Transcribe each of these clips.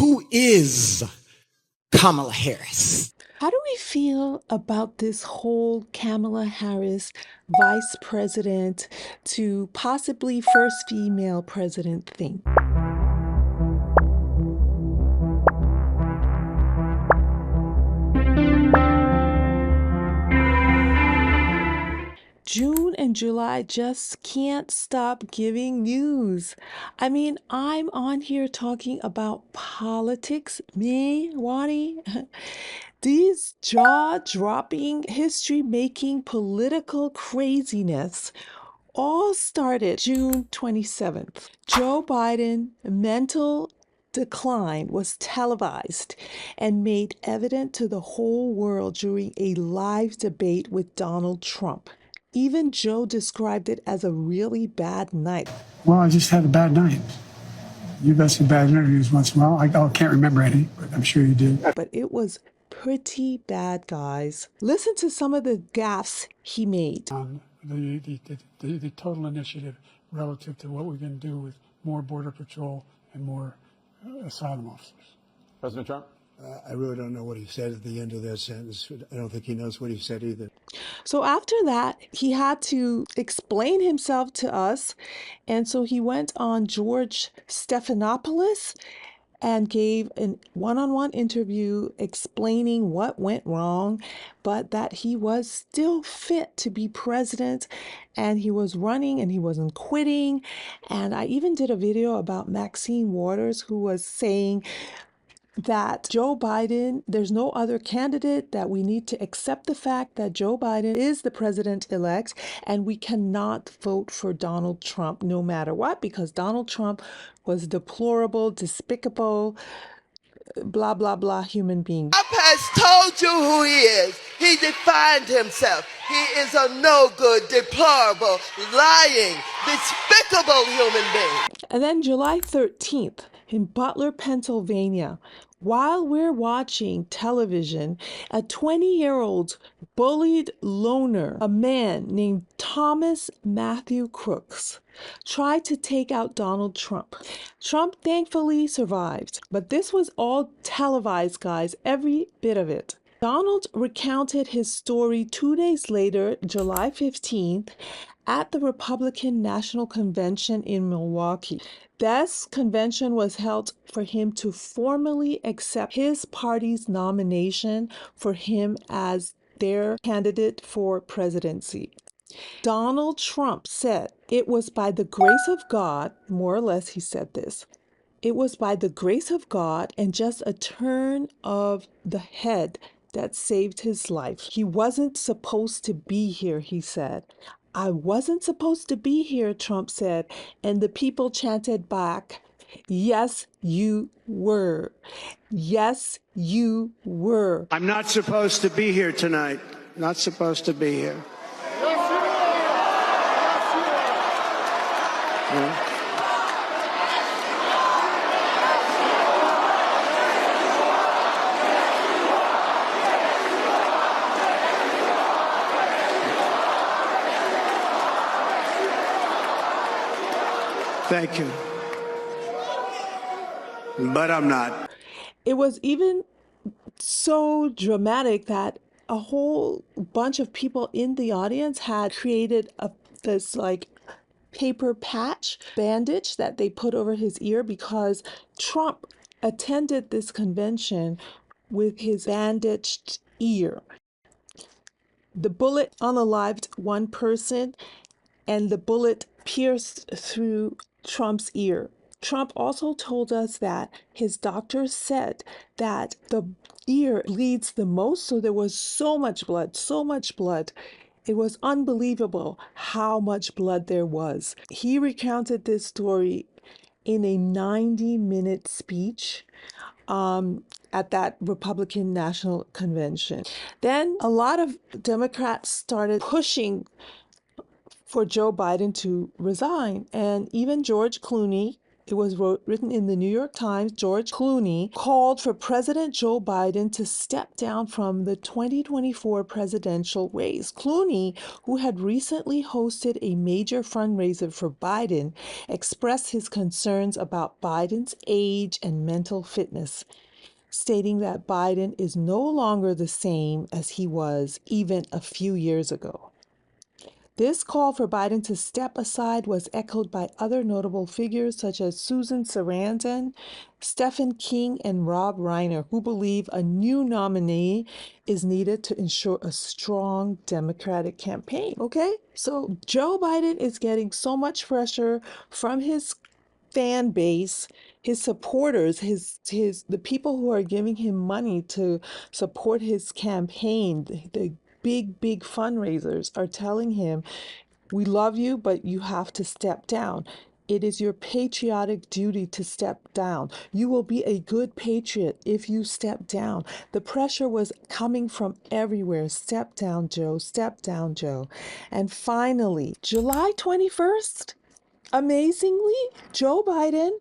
Who is Kamala Harris? How do we feel about this whole Kamala Harris vice president to possibly first female president thing? June and July just can't stop giving news. I mean, I'm on here talking about politics. Me, Wani. These jaw-dropping, history-making political craziness all started June 27th. Joe Biden's mental decline was televised and made evident to the whole world during a live debate with Donald Trump. Even Joe described it as a really bad night. Well, I just had a bad night. You got some bad interviews once in a while. I can't remember any, but I'm sure you did. But it was pretty bad, guys. Listen to some of the gaffes he made. The total initiative relative to what we're going to do with more Border Patrol and more asylum officers. President Trump? I really don't know what he said at the end of that sentence. I don't think he knows what he said either. So after that, he had to explain himself to us. And so he went on George Stephanopoulos and gave a one-on-one interview explaining what went wrong, but that he was still fit to be president and he was running and he wasn't quitting. And I even did a video about Maxine Waters, who was saying that Joe Biden, there's no other candidate, that we need to accept the fact that Joe Biden is the president-elect and we cannot vote for Donald Trump no matter what, because Donald Trump was deplorable, despicable, blah, blah, blah human being. Trump has told you who he is. He defined himself. He is a no-good, deplorable, lying, despicable human being. And then July 13th, in Butler, Pennsylvania, while we're watching television, a 20-year-old bullied loner, a man named Thomas Matthew Crooks, tried to take out Donald Trump. Trump thankfully survived, but this was all televised, guys, every bit of it. Donald recounted his story 2 days later, July 15th, at the Republican National Convention in Milwaukee. This convention was held for him to formally accept his party's nomination for him as their candidate for presidency. Donald Trump said it was by the grace of God, more or less he said this, it was by the grace of God and just a turn of the head that saved his life. He wasn't supposed to be here, he said. I wasn't supposed to be here, Trump said, and the people chanted back, yes, you were. Yes, you were. I'm not supposed to be here tonight. Not supposed to be here. Yeah. Thank you. But I'm not. It was even so dramatic that a whole bunch of people in the audience had created this like paper patch bandage that they put over his ear, because Trump attended this convention with his bandaged ear. The bullet unalived one person and the bullet pierced through Trump's ear. Trump also told us that his doctor said that the ear bleeds the most, so there was so much blood, so much blood. It was unbelievable how much blood there was. He recounted this story in a 90-minute speech at that Republican National Convention. Then a lot of Democrats started pushing for Joe Biden to resign. And even George Clooney, It was written in the New York Times. George Clooney called for President Joe Biden to step down from the 2024 presidential race. Clooney, who had recently hosted a major fundraiser for Biden, expressed his concerns about Biden's age and mental fitness, stating that Biden is no longer the same as he was even a few years ago. This call for Biden to step aside was echoed by other notable figures such as Susan Sarandon, Stephen King, and Rob Reiner, who believe a new nominee is needed to ensure a strong Democratic campaign. Okay, so Joe Biden is getting so much pressure from his fan base, his supporters, the people who are giving him money to support his campaign, the big fundraisers are telling him, we love you, but you have to step down. It is your patriotic duty to step down. You will be a good patriot if you step down. The pressure was coming from everywhere. Step down, Joe. Step down, Joe. And finally, July 21st, amazingly, Joe Biden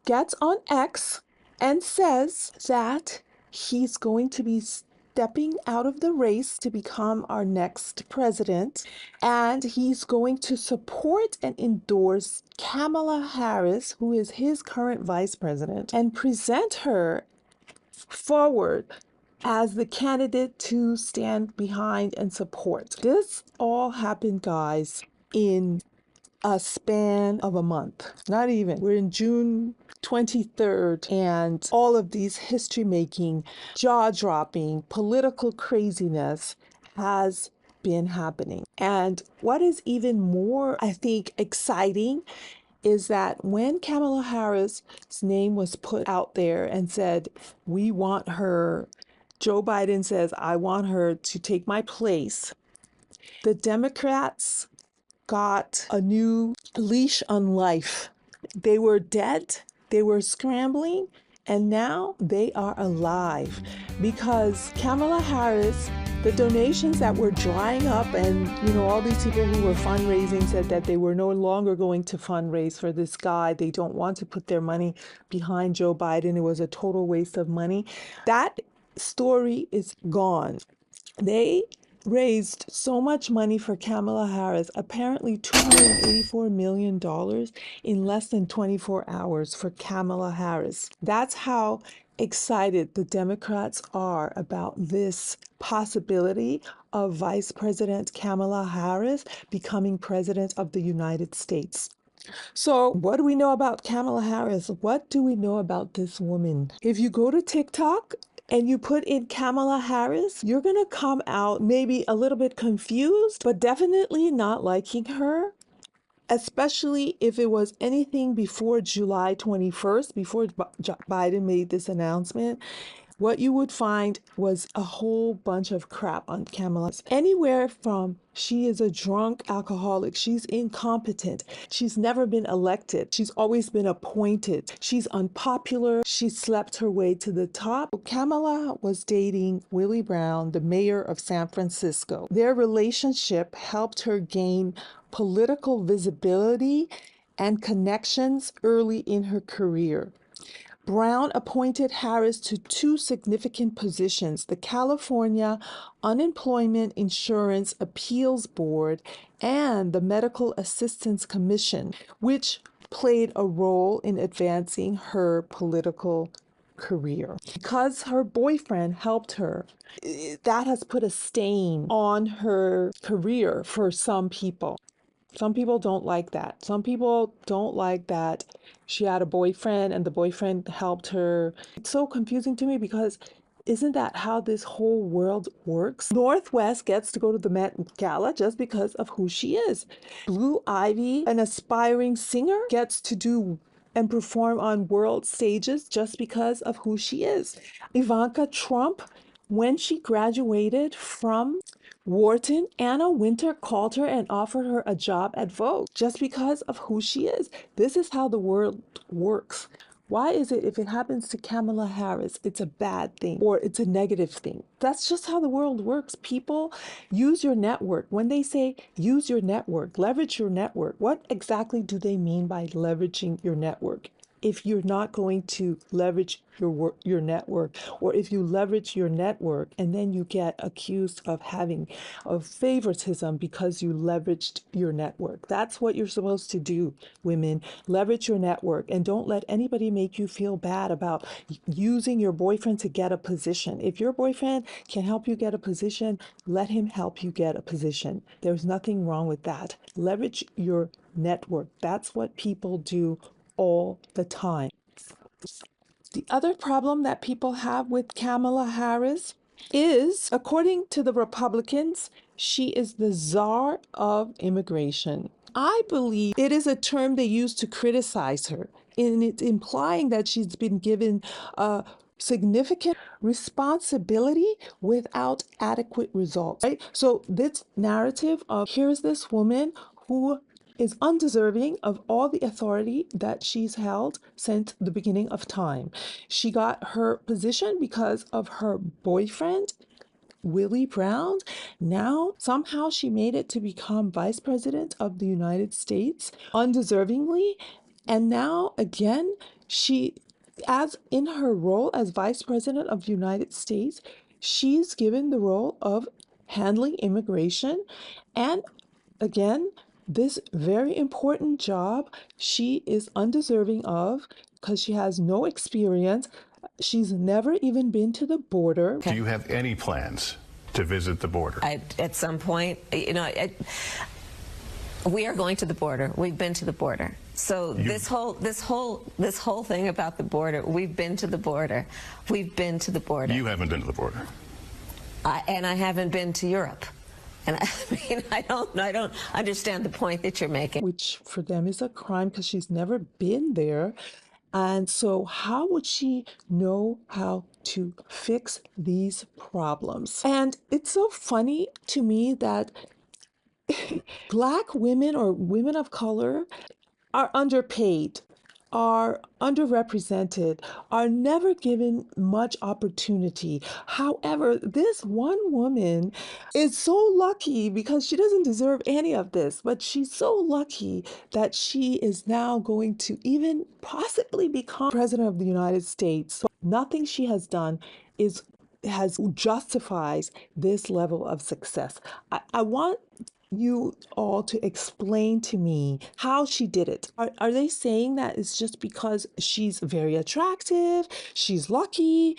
gets on X and says that he's going to be stepping out of the race to become our next president, and he's going to support and endorse Kamala Harris, who is his current vice president, and present her forward as the candidate to stand behind and support. This all happened, guys, in a span of a month. Not even. We're in June 23rd, and all of these history-making, jaw-dropping, political craziness has been happening. And what is even more, I think, exciting is that when Kamala Harris's name was put out there and said, we want her, Joe Biden says, I want her to take my place, the Democrats got a new leash on life. They were dead, they were scrambling, and now they are alive because Kamala Harris, the donations that were drying up, and all these people who were fundraising said that they were no longer going to fundraise for this guy. They don't want to put their money behind Joe Biden. It was a total waste of money. That story is gone. They raised so much money for Kamala Harris, apparently $284 million in less than 24 hours for Kamala Harris. That's how excited the Democrats are about this possibility of Vice President Kamala Harris becoming president of the United States. So what do we know about Kamala Harris? What do we know about this woman? If you go to TikTok and you put in Kamala Harris, you're going to come out maybe a little bit confused, but definitely not liking her, especially if it was anything before July 21st, before Biden made this announcement. What you would find was a whole bunch of crap on Kamala. Anywhere from she is a drunk alcoholic, she's incompetent, she's never been elected, she's always been appointed, she's unpopular, she slept her way to the top. Kamala was dating Willie Brown, the mayor of San Francisco. Their relationship helped her gain political visibility and connections early in her career. Brown appointed Harris to two significant positions, the California Unemployment Insurance Appeals Board and the Medical Assistance Commission, which played a role in advancing her political career. Because her boyfriend helped her, that has put a stain on her career for some people. Some people don't like that. Some people don't like that she had a boyfriend and the boyfriend helped her. It's so confusing to me because isn't that how this whole world works? Northwest gets to go to the Met Gala just because of who she is. Blue Ivy, an aspiring singer, gets to do and perform on world stages just because of who she is. Ivanka Trump, when she graduated from Wharton, Anna Wintour called her and offered her a job at Vogue just because of who she is. This is how the world works. Why is it if it happens to Kamala Harris, it's a bad thing or it's a negative thing? That's just how the world works. People use your network. When they say use your network, leverage your network, what exactly do they mean by leveraging your network? if you're not going to leverage your network, or if you leverage your network and then you get accused of having of favoritism because you leveraged your network. That's what you're supposed to do, women. Leverage your network and don't let anybody make you feel bad about using your boyfriend to get a position. If your boyfriend can help you get a position, let him help you get a position. There's nothing wrong with that. Leverage your network. That's what people do all the time. The other problem that people have with Kamala Harris is, according to the Republicans, she is the czar of immigration. I believe it is a term they use to criticize her, and it's implying that she's been given a significant responsibility without adequate results, right? So this narrative of here's this woman who is undeserving of all the authority that she's held since the beginning of time. She got her position because of her boyfriend, Willie Brown. Now, somehow she made it to become Vice President of the United States, undeservingly. And now, again, she, as in her role as Vice President of the United States, she's given the role of handling immigration. And again, this very important job she is undeserving of because she has no experience. She's never even been to the border. Do you have any plans to visit the border? At some point, we are going to the border. We've been to the border. So this whole thing about the border, we've been to the border. We've been to the border. You haven't been to the border. And I haven't been to Europe. And I don't understand the point that you're making. Which for them is a crime because she's never been there. And so how would she know how to fix these problems? And it's so funny to me that Black women or women of color are underpaid, are underrepresented, are never given much opportunity. However, this one woman is so lucky because she doesn't deserve any of this, but she's so lucky that she is now going to even possibly become President of the United States. So nothing she has done justifies this level of success. I want you all to explain to me how she did it. Are they saying that it's just because she's very attractive, she's lucky?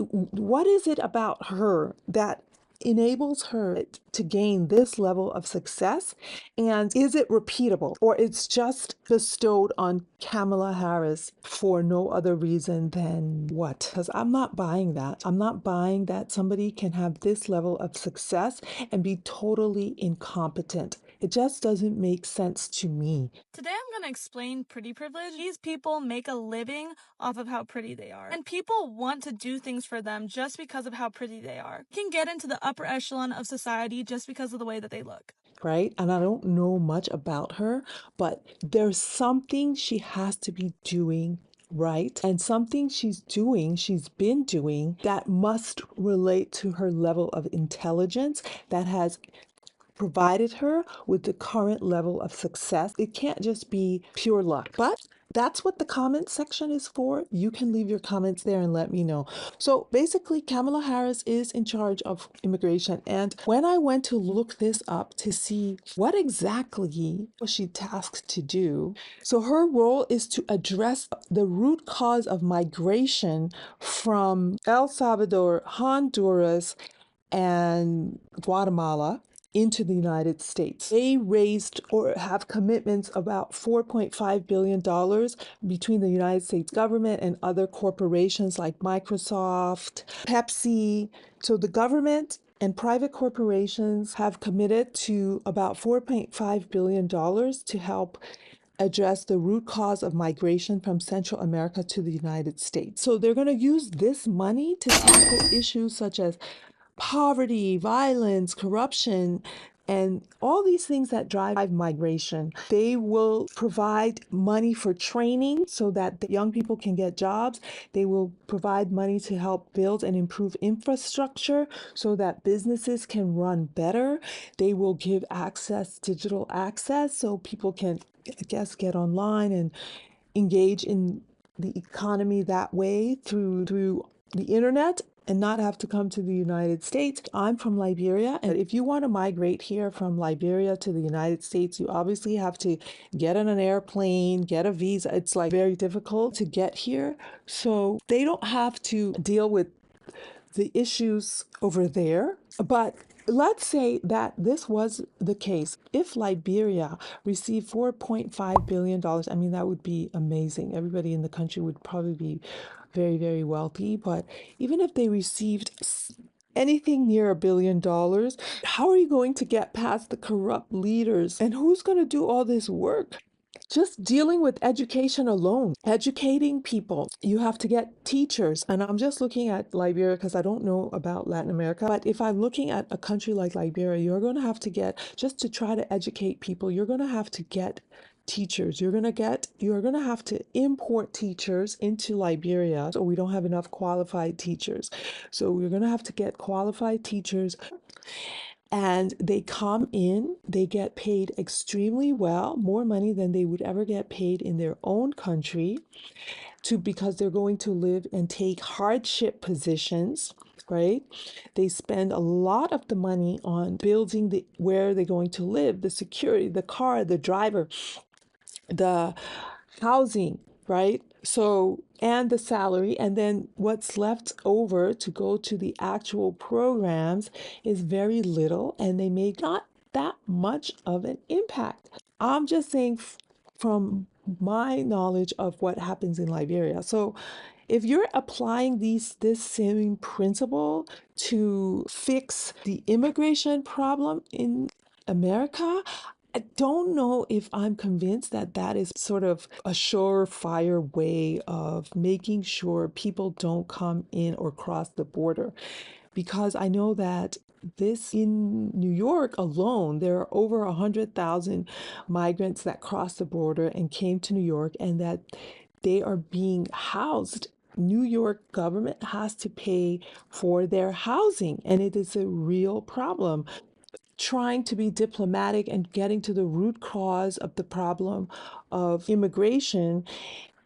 What is it about her that enables her to gain this level of success? And is it repeatable, or it's just bestowed on Kamala Harris for no other reason than what? Because I'm not buying that. I'm not buying that somebody can have this level of success and be totally incompetent. It just doesn't make sense to me. Today I'm going to explain pretty privilege. These people make a living off of how pretty they are. And people want to do things for them just because of how pretty they are. You can get into the upper echelon of society just because of the way that they look. Right? And I don't know much about her, but there's something she has to be doing right, and something she's been doing that must relate to her level of intelligence that has provided her with the current level of success. It can't just be pure luck. But that's what the comment section is for. You can leave your comments there and let me know. So basically, Kamala Harris is in charge of immigration. And when I went to look this up to see what exactly was she tasked to do, so her role is to address the root cause of migration from El Salvador, Honduras, and Guatemala into the United States. They raised or have commitments about $4.5 billion between the United States government and other corporations like Microsoft, Pepsi. So the government and private corporations have committed to about $4.5 billion to help address the root cause of migration from Central America to the United States. So they're going to use this money to tackle issues such as poverty, violence, corruption, and all these things that drive migration. They will provide money for training so that the young people can get jobs. They will provide money to help build and improve infrastructure so that businesses can run better. They will give digital access, so people can, I guess, get online and engage in the economy that way through the internet and not have to come to the United States. I'm from Liberia, and if you want to migrate here from Liberia to the United States, you obviously have to get on an airplane, get a visa. It's like very difficult to get here. So they don't have to deal with the issues over there. But let's say that this was the case. If Liberia received $4.5 billion, I mean, that would be amazing. Everybody in the country would probably be very, very wealthy. But even if they received anything near $1 billion, how are you going to get past the corrupt leaders? And who's going to do all this work? Just dealing with education alone, educating people. You have to get teachers. And I'm just looking at Liberia because I don't know about Latin America. But if I'm looking at a country like Liberia, you're going to have to get, just to try to educate people, you're going to have to get teachers. You're going to have to import teachers into Liberia. So we don't have enough qualified teachers. So we're going to have to get qualified teachers. And they come in, they get paid extremely well, more money than they would ever get paid in their own country, because they're going to live and take hardship positions, right? They spend a lot of the money on building where they're going to live, the security, the car, the driver, the housing, right? So, and the salary, and then what's left over to go to the actual programs is very little, and they make not that much of an impact. I'm just saying from my knowledge of what happens in Liberia. So, if you're applying this same principle to fix the immigration problem in America, I don't know if I'm convinced that that is sort of a surefire way of making sure people don't come in or cross the border. Because I know that in New York alone, there are over 100,000 migrants that crossed the border and came to New York, and that they are being housed. New York government has to pay for their housing, and it is a real problem. Trying to be diplomatic and getting to the root cause of the problem of immigration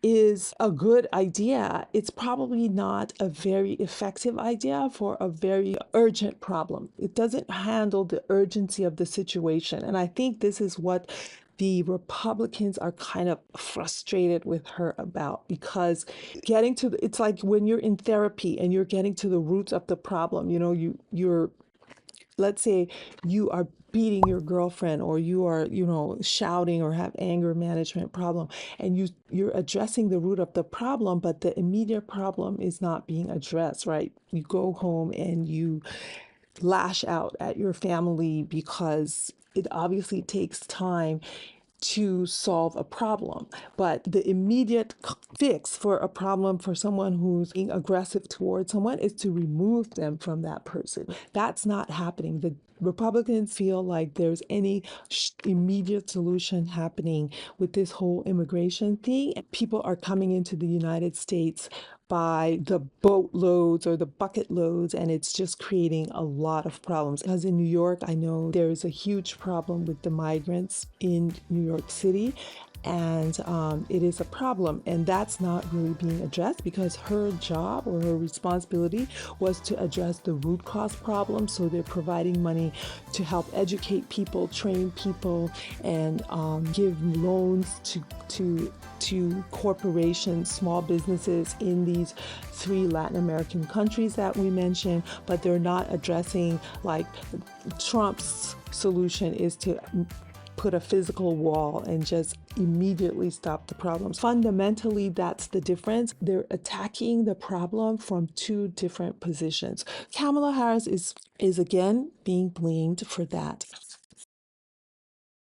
is a good idea. It's probably not a very effective idea for a very urgent problem. It doesn't handle the urgency of the situation. And I think this is what the Republicans are kind of frustrated with her about, because it's like when you're in therapy and you're getting to the roots of the problem, you're let's say you are beating your girlfriend, or you are, shouting or have anger management problem, and you're addressing the root of the problem, but the immediate problem is not being addressed, right? You go home and you lash out at your family because it obviously takes time to solve a problem. But the immediate fix for a problem for someone who's being aggressive towards someone is to remove them from that person. That's not happening. The Republicans feel like there's any immediate solution happening with this whole immigration thing. People are coming into the United States by the boatloads or the bucket loads, and it's just creating a lot of problems. Because in New York, I know there's a huge problem with the migrants in New York City, and it is a problem, and that's not really being addressed, because her job or her responsibility was to address the root cause problem. So they're providing money to help educate people, train people, and give loans to corporations, small businesses in these 3 Latin American countries that we mentioned, but they're not addressing, like, Trump's solution is to put a physical wall and just immediately stop the problems. Fundamentally, that's the difference. They're attacking the problem from 2 different positions. Kamala Harris is again being blamed for that.